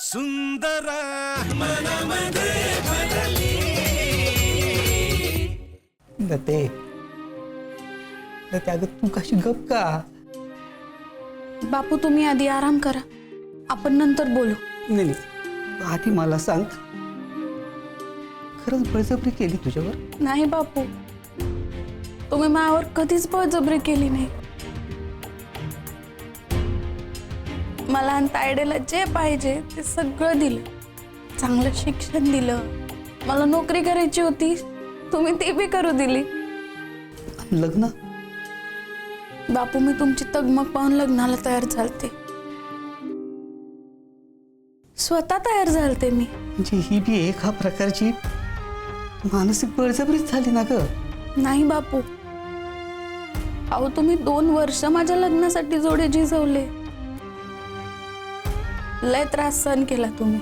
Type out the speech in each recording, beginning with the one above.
सुंदर मनामध्ये भरली लते अगं तू कशी गप का? बापू तुम्ही आधी आराम करा, आपण नंतर बोलू. नाही आधी मला सांग, खरंच बळजबरी केली तुझ्यावर? नाही बापू, तुम्ही माझ्यावर कधीच बळजबरी केली नाही. मला आणि तायडेला जे पाहिजे ते सगळं दिलं. चांगलं शिक्षण दिलं, मला नोकरी करायची होती, तुम्ही ती बी करू दिली. लग्न? बापू मी तुमची तगमग पाहून लग्नाला तयार झालते, स्वतः तयार झालते मी. म्हणजे ही बी एका प्रकारची मानसिक बळजबरीच झाली ना ग? नाही बापू, अहो तुम्ही 2 वर्ष माझ्या लग्नासाठी जोडे झिजवले. लय त्रास सहन केला तुम्ही,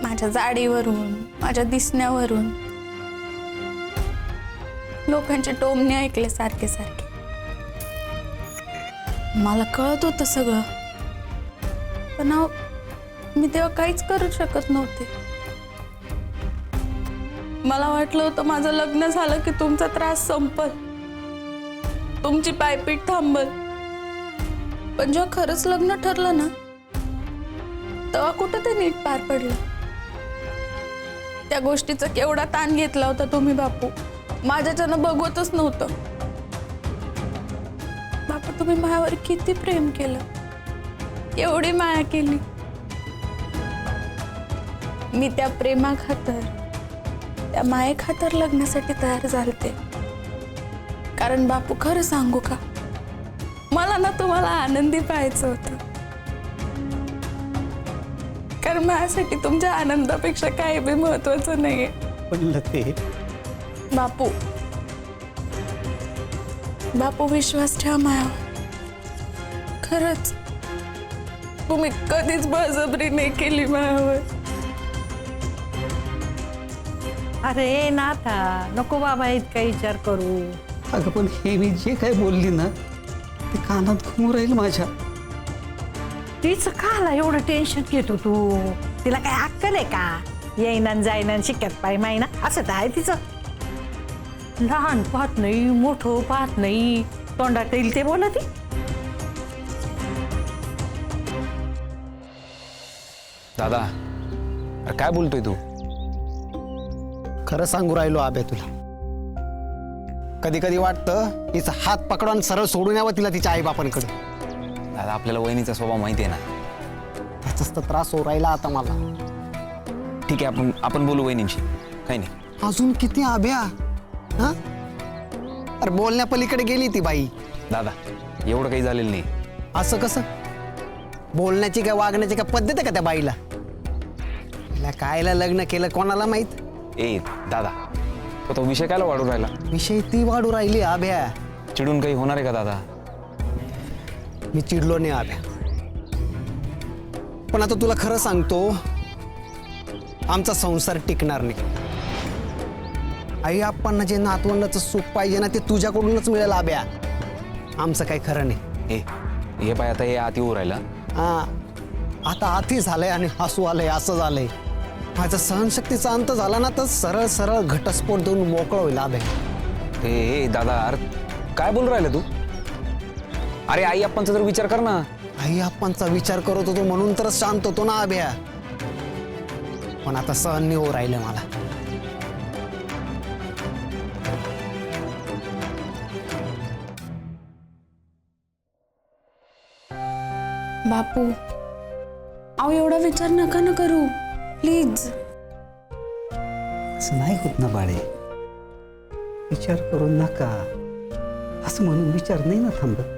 माझ्या जाडीवरून, माझ्या दिसण्यावरून. लोकांचे टोमणे ऐकले सारखे सारखे. मला कळत होतं सगळं, पण मी तेव्हा काहीच करू शकत नव्हते. मला वाटलं होतं माझं लग्न झालं की तुमचा त्रास संपल, तुमची पायपीट थांबल. पण जेव्हा खरंच लग्न ठरलं ना, तेव्हा कुठं ते नीट पार पडलं. त्या गोष्टीचा केवढा ताण घेतला होता तुम्ही बापू, माझ्याच्यानं बघवतच नव्हतं. बापू तुम्ही माझ्यावर किती प्रेम केलं, एवढी माया केली. मी त्या प्रेमाखातर, त्या मायेखातर लग्नासाठी तयार झालते. कारण बापू खरं सांगू का, मला ना तुम्हाला आनंदी पाहायचं होतं. कारण माझ्यासाठी तुमच्या आनंदापेक्षा काही बी महत्वाचं नाहीये. पण लते बापू, बापू विश्वास ठेवा मायावर. खरंच तुम्ही कधीच बळजबरी नाही केली मायावर. अरे नाथा, नको बाबा इतका विचार करू. अगं पण हे मी जे काय बोलली ना ते कानात घुमू राहील माझ्या. तिचं काला एवढं टेन्शन घेतो तू? तिला काय अक्कल आहे का? येईना जाईना शिक्क्यात पाय मायना असं तर आहे तिचं. लहान पाहत नाही, मोठं पाहत नाही, तोंडात येईल ते बोलत. दादा अरे काय बोलतोय तू? खरं सांगू राहिलो आबे तुला. कधी कधी वाटतं तिचा हात पकडून सरळ सोडून यावं तिला तिच्या आईबापांकडे. दादा आपल्याला वहिनीचा स्वभाव माहिती आहे ना. त्याचाच तर त्रास होऊ राहिला आता मला. ठीक आहे, आपण बोलू वहिनींशी, काही नाही. अजून किती आभ्या? हा अरे बोलण्या पलीकडे गेली ती बाई. दादा एवढं काही झालेलं नाही. असं कसं? बोलण्याची काय वागण्याची काय पद्धत आहे का त्या बाईला? तिला कायला लग्न केलं कोणाला माहित? ए दादा, तो विषय कायला वाढू राहिला? विषय ती वाढू राहिली आभ्या. चिडून काही होणार आहे का दादा? मी चिडलो नाही आभ्या, पण आता तुला खरं सांगतो, आमचा संसार टिकणार नाही. आई आप्पांना जे नातवंडाचं सुख पाहिजे ना ते तुझ्याकडूनच मिळेल आभ्या. आमचं काही खरं नाही. हे पाय आता हे आत येऊ राहिला. हा आता आती झालंय आणि हसू आलंय, असं झालंय. माझा सहनशक्तीचा अंत झाला ना तर सरळ सरळ घटस्फोट देऊन मोकळं होईल आभ्या. ए दादा अरे काय बोलू राहिला तू? अरे आई आपणचा जर विचार कर ना. आई आप्पांचा विचार करत होतो म्हणून तर शांत होतो ना आभ्या, पण आता सहन नाही होऊ राहिलं मला. बापू अहो एवढा विचार नका ना करू प्लीज. असं नाही होत ना बाळे, विचार करू नका असं म्हणून विचार नाही ना थांबत.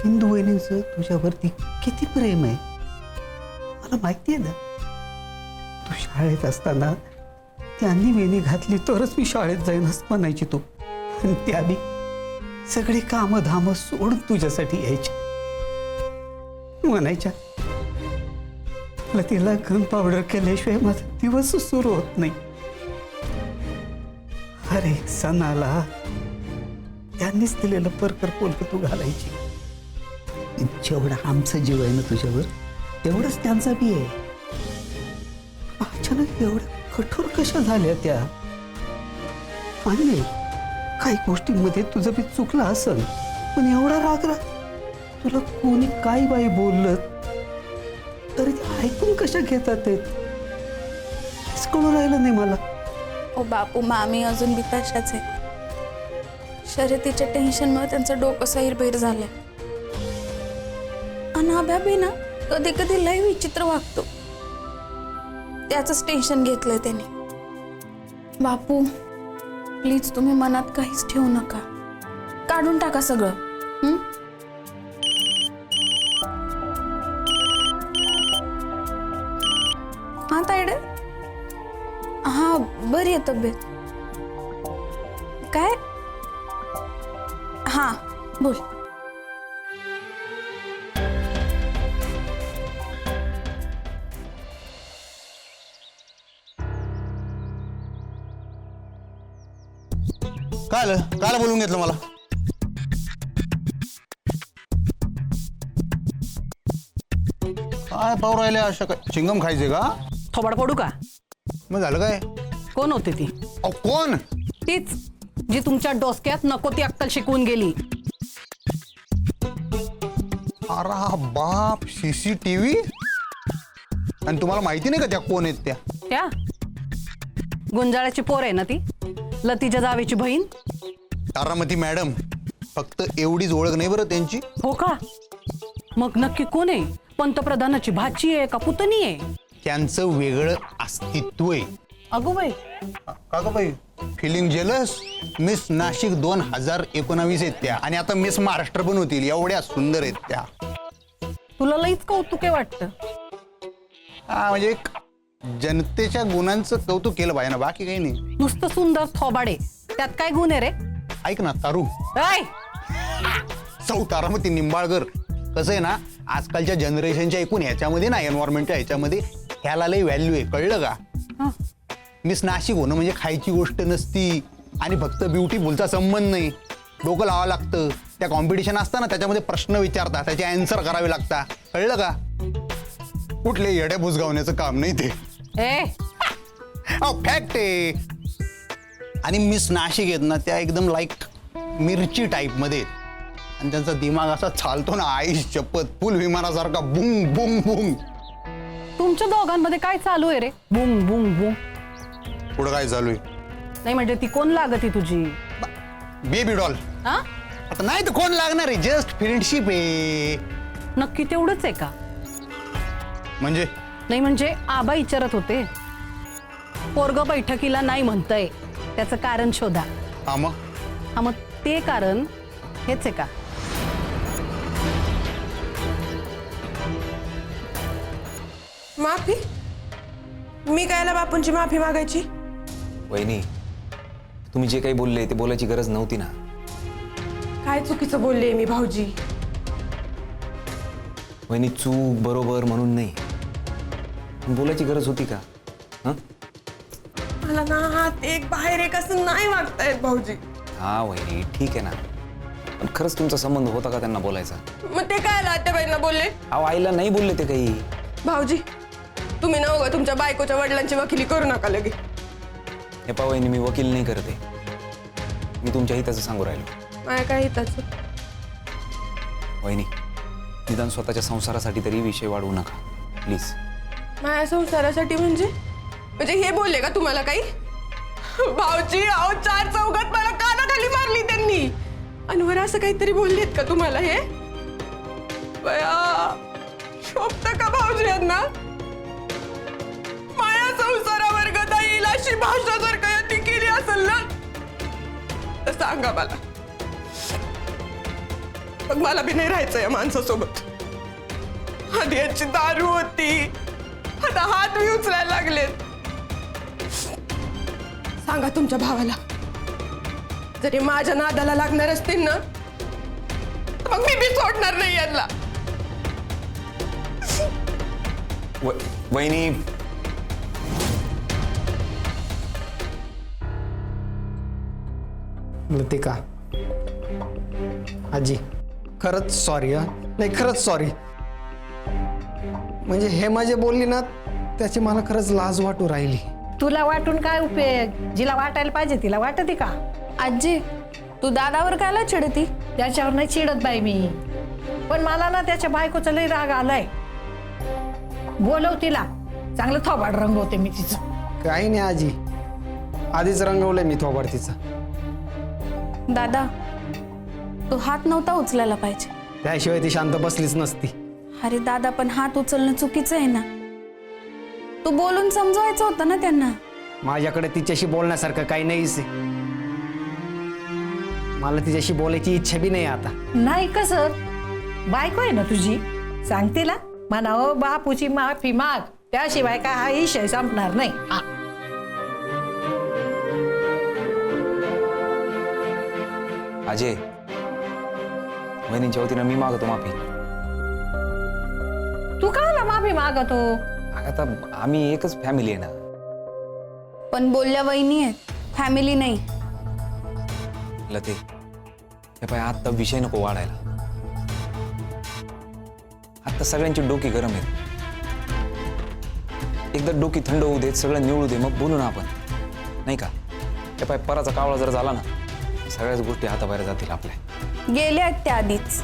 हिंदू वहिनींचं तुझ्यावरती किती प्रेम आहे मला माहिती आहे ना. तू शाळेत असताना त्यांनी वेणी घातली तरच मी शाळेत जाईन असं म्हणायची तू, आणि त्या बी सगळी कामं धामं सोडून तुझ्यासाठी यायच्या. म्हणायच्या मला तिला गन पावडर केल्याशिवाय माझा दिवस सुरू होत नाही. अरे सणाला त्यांनीच दिलेलं परकर पोलक तू घालायची. जेवढं आमचं जीव आहे ना तुझ्यावर तेवढंच त्यांचा बी आहे. अचानक एवढ्या कठोर कशा झाल्या त्या? आणि काही गोष्टींमध्ये तुझं बी चुकलं असेल, पण एवढा राग तुला कोणी काय बाई बोललं तरी ते ऐकून कशा घेतात ते कळून राहिलं नाही मला. ओ बापू, मामी अजून बी तशाच आहे. शर्यतीच्या टेन्शनमुळे त्यांचं डोकं सैरभैर झालंय. आणि अभ्या बी ना कधी कधी लय विचित्र वागतो. त्याचंच टेन्शन घेतलंय त्याने. बापू प्लीज तुम्ही मनात काहीच ठेवू नका. काढून टाका सगळं. हा तायडे, हा बरी आहे तब्येत. काय? हा बोल. काय बोलून घेतलं मला? काय पाहू राहिले अशा? काय चिंगम खायचे का? थोबाड पडू का? मग झालं काय? कोण होती ती? अहो कोण? तीच जी तुमच्या डोसक्यात नको ती अक्कल शिकवून गेली. अरे बाप, CCTV? आणि तुम्हाला माहिती नाही का त्या कोण आहेत त्या? त्या गुंजाळ्याची पोर आहे ना ती, लतीच्या जावेची बहीण. तारामती मॅडम, फक्त एवढीच ओळख नाही बरं त्यांची. हो का? मग नक्की कोण आहे? पंतप्रधानाची भाची आहे का पुतणी आहे? त्यांचं वेगळं अस्तित्व आहे. अगो बाई, का ग बाई, फिलिंग जेलस? मिस नाशिक 2019 आहेत त्या, आणि आता मिस महाराष्ट्र पण होतील. एवढ्या सुंदर आहेत त्या. तुला लईच कौतुक आहे वाटतं. हा, म्हणजे एक जनतेच्या गुणांचं कौतुक केलं पाहिजे ना, बाकी काही नाही. नुसतं सुंदर थोबाडे, त्यात काय गुण आहे रे? ऐक ना तारू, ऐ, सौ तारामती निंबाळकर, कसं आहे ना, आजकालच्या जनरेशनच्या एकूण ह्याच्यामध्ये ना, एन्व्हायरमेंटच्या ह्याच्यामध्ये ह्याला लई व्हॅल्यू आहे, कळलं का? मिस नाशिक होणं म्हणजे खायची गोष्ट नसती, आणि फक्त ब्युटीफुलचा संबंध नाही. डोकं लावावं लागतं. त्या कॉम्पिटिशन असतं ना, त्याच्यामध्ये प्रश्न विचारतात, त्याचे आन्सर करावे लागतात, कळलं का? कुठले येड्या बुजगावण्याचं काम नाही ते. फॅक्ट आहे. आणि मिस नाशिक आहेत ना, त्या एकदम लाईक मिरची टाईपमध्ये आहेत, आणि त्यांचा दिमाग असा चालतो ना, आई शपथ, फुल विमानासारखा बुंग बुंग बुंग. तुमच्या दोघांमध्ये काय चालू आहे रे? बुंग बुंग बुंग. पुढं काय चालू आहे? नाही म्हणजे ती कोण लागती तुझी? Baby doll. हा? आता नाही तर कोण लागणार आहे? जस्ट फ्रेंडशिप आहे. नक्की तेवढंच आहे का? म्हणजे नाही म्हणजे आबा विचारत होते. पोरग बैठकीला नाही म्हणतंय, त्याचं कारण शोधा. हा मग? हा मग ते कारण हेच आहे का? माफी? मी कायला बापूंची माफी मागायची? वहिनी, तुम्ही जे काही बोलले ते बोलायची गरज नव्हती ना. काय चुकीचं बोलले मी भाऊजी? वहिनी, चूक बरोबर म्हणून नाही, पण बोलायची गरज होती का? हं? मला ना हात एक बाहेर एक असं नाही वागतायत भाऊजी. हा वहिनी, ठीक आहे ना, पण खरंच तुमचा संबंध होता का त्यांना बोलायचा? मग ते काय आत्याबाईंना बोलले? अहो, आईला नाही बोलले ते काही. भाऊजी तुम्ही ना उगा तुमच्या बायकोच्या वडिलांची वकिली करू नका लगे. हे पहा वहिनी, मी वकील नाही करते, मी तुमच्या हिताचं सांगू राहिलो. माया काय हिताचं? वहिनी, निदान स्वतःच्या संसारासाठी तरी विषय वाढवू नका प्लीज. माया संसारासाठी म्हणजे हे बोलले का तुम्हाला काही? भाऊजी अहो, 4 चौघात मला कानाखाली मारली त्यांनी. अनवर असं काहीतरी बोललेत का तुम्हाला? हे बया शोभतं का भाऊजी यांना? माया संसारावर गदा येईल अशी भाषा जर का यांनी केली असेल ना, तर सांगा मला. मग मला बी नाही राहायचं या माणसासोबत. आधी यांची दारू होती, आता हात बी उचलायला लागलेत. सांगा तुमच्या भावाला, जरी माझ्या नादाला लागणार असतील ना, तर मग मी बी सोडणार नाही यांना. वहिनी, लतिका, आजी, खरंच सॉरी. हा नाही, खरंच सॉरी. म्हणजे हे माझे बोलली ना त्याची मला खरंच लाज वाटू राहिली. तुला वाटून काय उपयोग? जिला वाटायला पाहिजे तिला वाटते का? आजी तू दादावर कायला चिडती? त्याच्यावर नाही चिडत बाई मी, पण मला ना त्याच्या बायकोचा लई राग आलाय. बोलव तिला, चांगलं थोबाड रंगवते मी तिचं. काही नाही आजी, आधीच रंगवलंय मी थोबाड तिचं. दादा तू हात नव्हता उचलायला पाहिजे. त्याशिवाय ती शांत बसलीच नसती. अरे दादा पण हात उचलणं चुकीचं आहे ना. तू बोलून समजवायचं होतं ना त्यांना. माझ्याकडे तिच्याशी बोलण्यासारखं काही नाहीच आहे. मला तिच्याशी बोलायची इच्छा बी नाही आता. नाही कसं, बायको आहे ना तुझी, सांग तिला म्हणावं बापूची माफी माग, त्याशिवाय काय हा विषय संपणार नाही. हा. अजय, वहिनींच्या वतीनं मी मागतो माफी. तू काला माफी मागतो? आता आम्ही एकच फॅमिली आहे ना. पण बोलल्या वहिनी आहेत, फॅमिली नाही. लते हे पाय, आता विषय नको वाढायला. आता सगळ्यांची डोकी गरम आहेत. एकदा डोकी थंड होऊ देत, सगळं निवळू दे, मग बोलू ना आपण, नाही का? हे पाय, पराचा कावळा जर झाला ना, सगळ्याच गोष्टी हाताबाहेर जातील आपल्या. गेले आहेत त्या आधीच.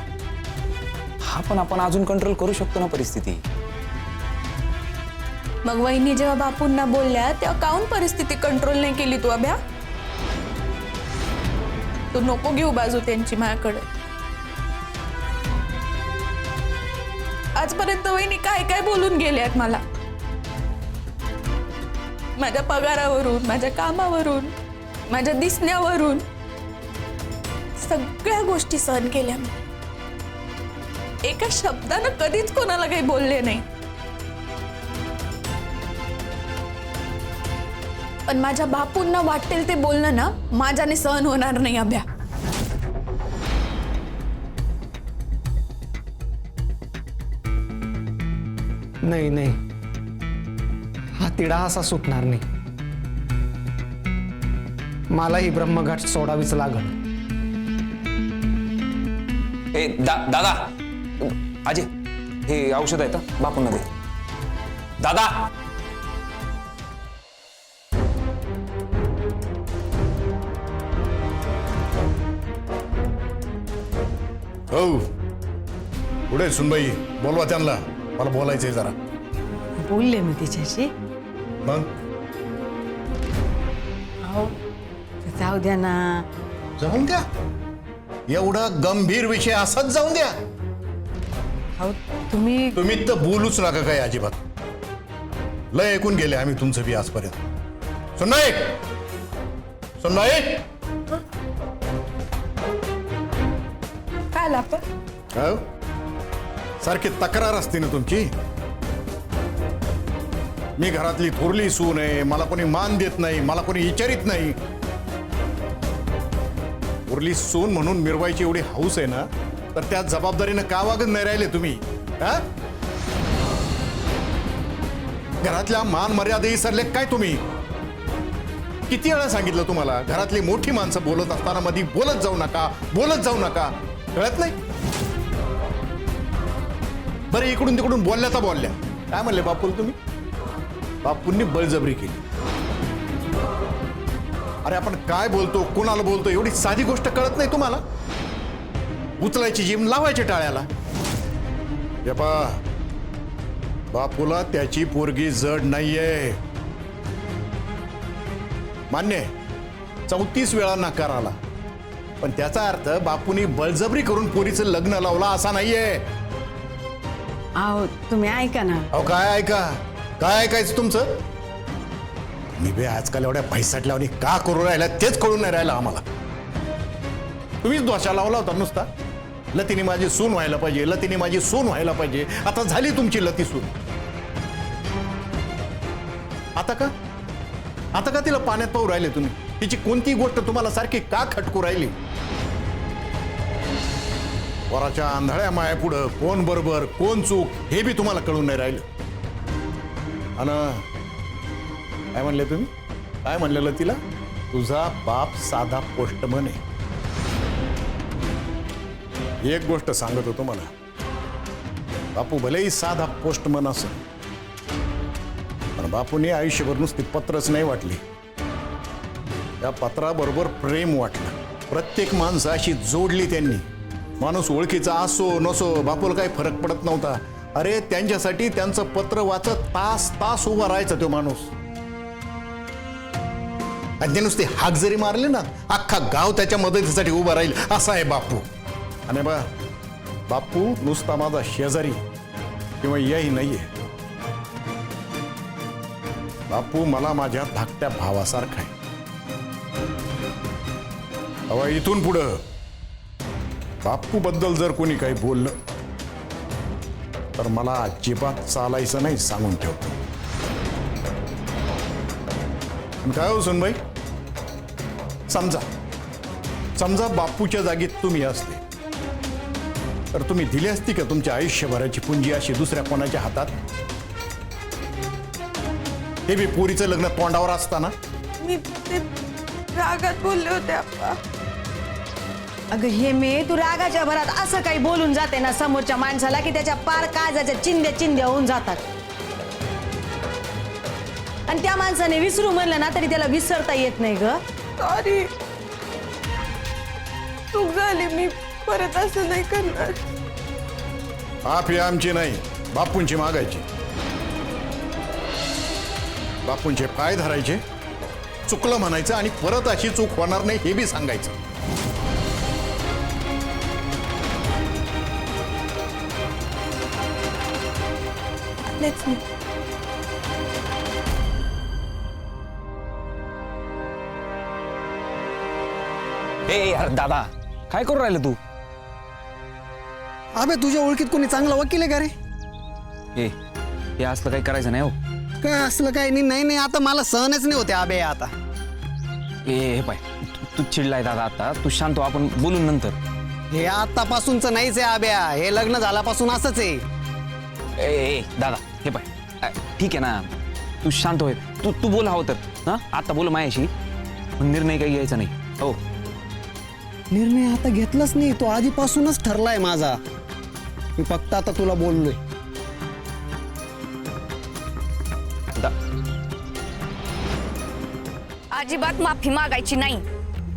हा, पण आपण अजून कंट्रोल करू शकतो ना परिस्थिती. मग वहिनी जेव्हा बापूंना बोलल्या तेव्हा काहून परिस्थिती कंट्रोल नाही केली तू अभ्या? तू नको घेऊ बाजू त्यांची माझ्याकडे. आजपर्यंत वहिनी काय काय बोलून गेल्यात मला, माझ्या पगारावरून, माझ्या कामावरून, माझ्या दिसण्यावरून, सगळ्या गोष्टी सहन केल्या मी. एका शब्दानं कधीच कोणाला काही बोलले नाही. पण माझ्या बापूंना वाटेल ते बोलणं ना माझ्याने सहन होणार नाही अभ्या. नाही नाही, हा तिढा असा सुटणार नाही. मला ही ब्रह्मघाट सोडावीच लागल. ए दादा, अजय हे औषध आहे का? बापूंना दे. दादा, हो पुढे सुनबाई, बोलवा त्यांना, मला बोलायचंय जरा. बोलले मी तिच्याशी. मग जाऊ द्या ना. जाऊन द्या, एवढा गंभीर विषय असाच जाऊन द्या. अहो तुम्ही तुम्ही तर बोलूच नका काय अजिबात. लय ऐकून गेले आम्ही तुमचं बी आजपर्यंत. सुनबाई, सुनबाई, काय लागतं? हो सारखी तक्रार असते ना तुमची. मी घरातली थोरली सून आहे, मला कोणी मान देत नाही, मला कोणी विचारित नाही. थोरली सून म्हणून मिरवायची एवढी हौस आहे ना, तर त्या जबाबदारीनं का वागत नाही राहिले तुम्ही? हा? घरातल्या मान मर्यादा विसरले काय तुम्ही? किती वेळा सांगितलं तुम्हाला, घरातली मोठी माणसं बोलत असताना मध्ये बोलत जाऊ नका, बोलत जाऊ नका. कळत नाही? बरं, इकडून तिकडून बोलल्या तर बोलल्या. काय म्हणले बापूल तुम्ही? बापूंनी बळजबरी केली. अरे आपण काय बोलतो, कोणाला बोलतो, एवढी साधी गोष्ट कळत नाही तुम्हाला? उचलायची जीम, लावायची टाळ्याला. बापूला त्याची पोरगी जड नाहीये. मान्य, 34 वेळा नकार आला, पण त्याचा अर्थ बापूनी बळजबरी करून पोरीचं लग्न लावलं असा नाहीये. अहो तुम्ही ऐका ना. अहो काय ऐका, काय ऐकायचं तुमचं? मी बे आजकाल एवढ्या पैसाटल्यावर का करू राहिला तेच कळून नाही राहिलं आम्हाला. तुम्हीच दोषा लावला होता नुसता. लतीने माझी सून व्हायला पाहिजे, लतीने माझी सून व्हायला पाहिजे. आता झाली तुमची लती सून. आता का, आता का तिला पाण्यात पाहू राहिले तुम्ही? तिची कोणती गोष्ट तुम्हाला सारखी का खटकू राहिली? वराच्या आंधळ्या मायापुढं कोण बरोबर कोण चूक हे बी तुम्हाला कळून नाही राहिलं. आणि काय म्हणले तुम्ही? काय म्हणलेलं तिला? तुझा बाप साधा पोस्टमन आहे. एक गोष्ट सांगत होतो मला, बापू भलेही साधा पोस्टमन असेल, पण बापूने आयुष्यभर नुसती पत्रच नाही वाटली, त्या पत्राबरोबर प्रेम वाटलं. प्रत्येक माणसाशी जोडली त्यांनी. माणूस ओळखीचा असो नसो, बापूला काही फरक पडत नव्हता. अरे त्यांच्यासाठी त्यांचं पत्र वाचत तास तास उभा राहायचा तो माणूस. आणि ते नुसते हाक जरी मारले ना, अख्खा गाव त्याच्या मदतीसाठी उभा राहील असा आहे बापू. आणि बापू नुसता माझा शेजारी किंवा याही नाहीये. बापू मला माझ्या धाकट्या भावासारखा आहे. अवा इथून पुढं बापू बद्दल जर कोणी काही बोललं तर मला अजिबात चालायचं नाही सांगून ठेवतो. काय हो सुनबाई, समजा बापूच्या जागी तुम्ही असते तर तुम्ही दिली असती का तुमच्या आयुष्यभराची पुंजी अशी दुसऱ्या कोणाच्या हातात? हे बी पोरीचं लग्न तोंडावर असताना. मी ते रागात बोलले होते आप्पा. अगं हे मी तू रागाच्या भरात असं काही बोलून जाते ना समोरच्या माणसाला की त्याच्या पार काळजाच्या चिंध्या होऊन जातात. आणि त्या माणसाने विसरू म्हणलं ना तरी त्याला विसरता येत नाही ग. सॉरी, चूक झाली, मी परत असं नाही करणार. माफी आमची नाही, बापूंची मागायची. बापूंचे पाय धरायचे, चुकलं म्हणायचं आणि परत अशी चूक होणार नाही हे बी सांगायचं. Let's meet. यार दादा, काय करू राहिलं तू? अबे तुझ्या ओळखीत कोणी चांगला वकील आहे का रे? हे असलं काही करायचं नाही हो. काय असलं काय नाही, आता मला सहनच नाही होते अबे. आता हे पाय, तू चिडलाय दादा. आता तू शांत हो, आपण बोलून नंतर. हे आतापासूनच नाहीच आहे अबे, हे लग्न झाल्यापासून असंच आहे. दादा हे पाय, ठीक आहे ना, तू शांत होय. तू बोल हवं तर. आता बोल माझ्याशी, पण निर्णय काही घ्यायचा नाही. हो, निर्णय आता घेतलाच नाही, तो आधीपासूनच ठरलाय माझा. मी फक्त आता तुला बोललोय. अजिबात माफी मागायची नाही.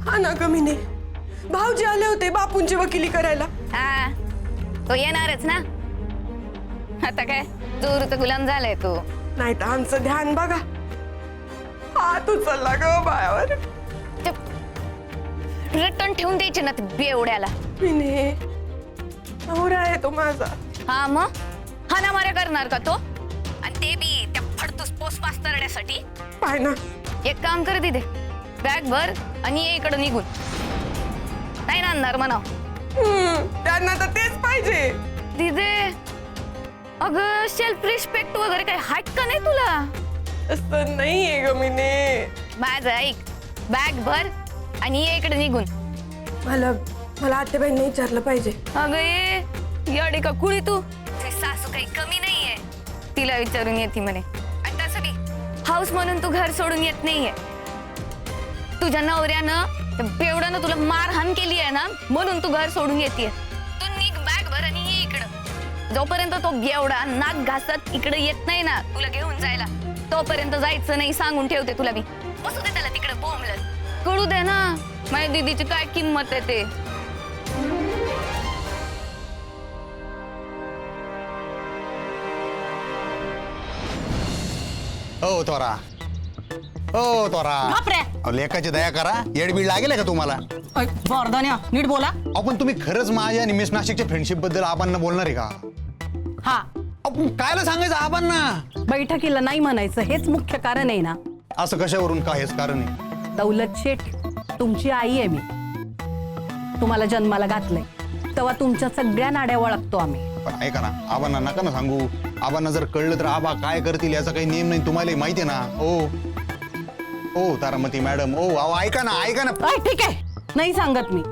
हा ना कमीने, भाऊजी आले होते बापूंची वकिली करायला. हा, तो येणारच ना. आता काय जोरूचा गुलाम झालाय तो. नाही तर आमचं ध्यान बघा, हात उचलला ग बायावर. रट्टण ठेवून द्यायचे ना ते बेवड्याला. मिने, नवरा आहे तो माझा. हा मग हाना माऱ्या करणार का तो? आणि ते बी त्या फडतूस पोस्ट पास करण्यासाठी. पाय ना, एक काम कर दिदे, बॅग भर आणि ये इकडं निघून. नाही आणणार म्हणाव. त्यांना तर तेच पाहिजे. दिदे, अगं सेल्फ रिस्पेक्ट वगैरे काही हाट का नाही तुला? असं नाहीये ग मिने. माझं ऐक, बॅग भर आणि ये इकडे निघून. मला आत्याबाईंनी विचारलं पाहिजे. अगं ये येडे का कुळी तू? तुझी सासू काही कमी नाहीये, तिला विचारून येते म्हणे. आणि तसं बी हाऊस म्हणून तू घर सोडून येत नाहीये. तुझ्या नवऱ्यानं बेवड्यानं तुला मारहाण केली आहे ना, म्हणून तू घर सोडून येते. तू निघ, बॅग भर आणि ये इकडं. जोपर्यंत तो बेवडा नाक घासत इकडे येत नाही ना तुला घेऊन जायला, तोपर्यंत जायचं नाही सांगून ठेवते तुला मी. बसू दे त्याला तिकडे बोंबलत. कळू दे ना माझ्या दीदीची काय किंमत आहे ते. हो तोरा, लेखाची दया करा. येडबीड लागेल का तुम्हाला? वर्धन्या नीट बोला. आपण तुम्ही खरंच माझ्या आणि मिस नाशिकच्या फ्रेंडशिप बद्दल आबांना बोलणार आहे का? हा, आपण कायला सांगायचं आबांना? बैठकीला नाही म्हणायचं हेच मुख्य कारण आहे ना. असं कशावरून? काय हेच कारण आहे? दौलत शेठ तुमची आई आहे मी. तुम्हाला जन्माला घातलंय तेव्हा तुमच्या सगळ्या नाड्या ओळखतो आम्ही. पण ऐका ना, आबांना नका ना सांगू. आबांना जर कळलं तर आबा काय करतील याचा काही नेम नाही, तुम्हाला माहिती आहे ना. ओ तारामती मॅडम, ऐका ना. ठीक आहे, नाही सांगत मी.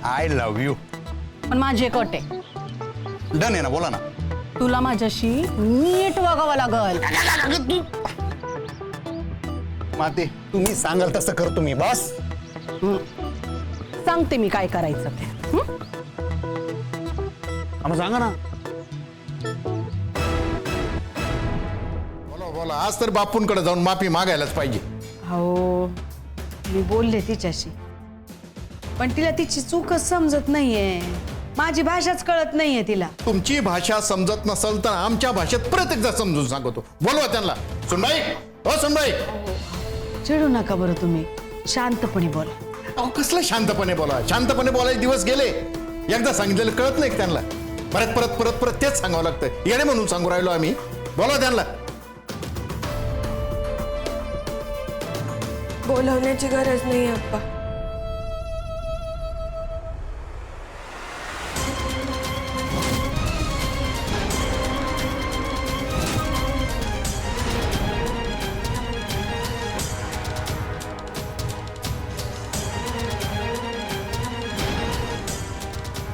I love you. पण माझी एक अट आहे. डन आहे ना, बोला ना. तुला माझ्याशी नीट वागावं लागल. माते, तुम्ही सांगाल तसं करतो मी. बस सांगते मी काय करायचं ते. आम्हाला सांगा ना. बोला आज तर बापूंकडे जाऊन माफी मागायलाच पाहिजे. हो मी बोलले तिच्याशी, पण तिला तिची चूकच समजत नाहीये. माझी भाषाच कळत नाहीये तिला. तुमची भाषा समजत नसेल तर आमच्या भाषेत परत एकदा समजून सांगतो. बोलवा त्यांना. सुनबाई, हो सुनबाई. चिडू नका बरं तुम्ही, शांतपणे बोला. अहो कसलं शांतपणे बोला, शांतपणे बोलायचे दिवस गेले. एकदा सांगितलेलं कळत नाही का त्यांना? परत परत परत परत तेच सांगावं लागतं. येणे म्हणून सांगू राहिलो आम्ही. बोला त्यांना. बोलवण्याची गरज नाही अप्पा.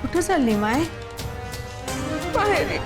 कुठं चालली माय? बाहेर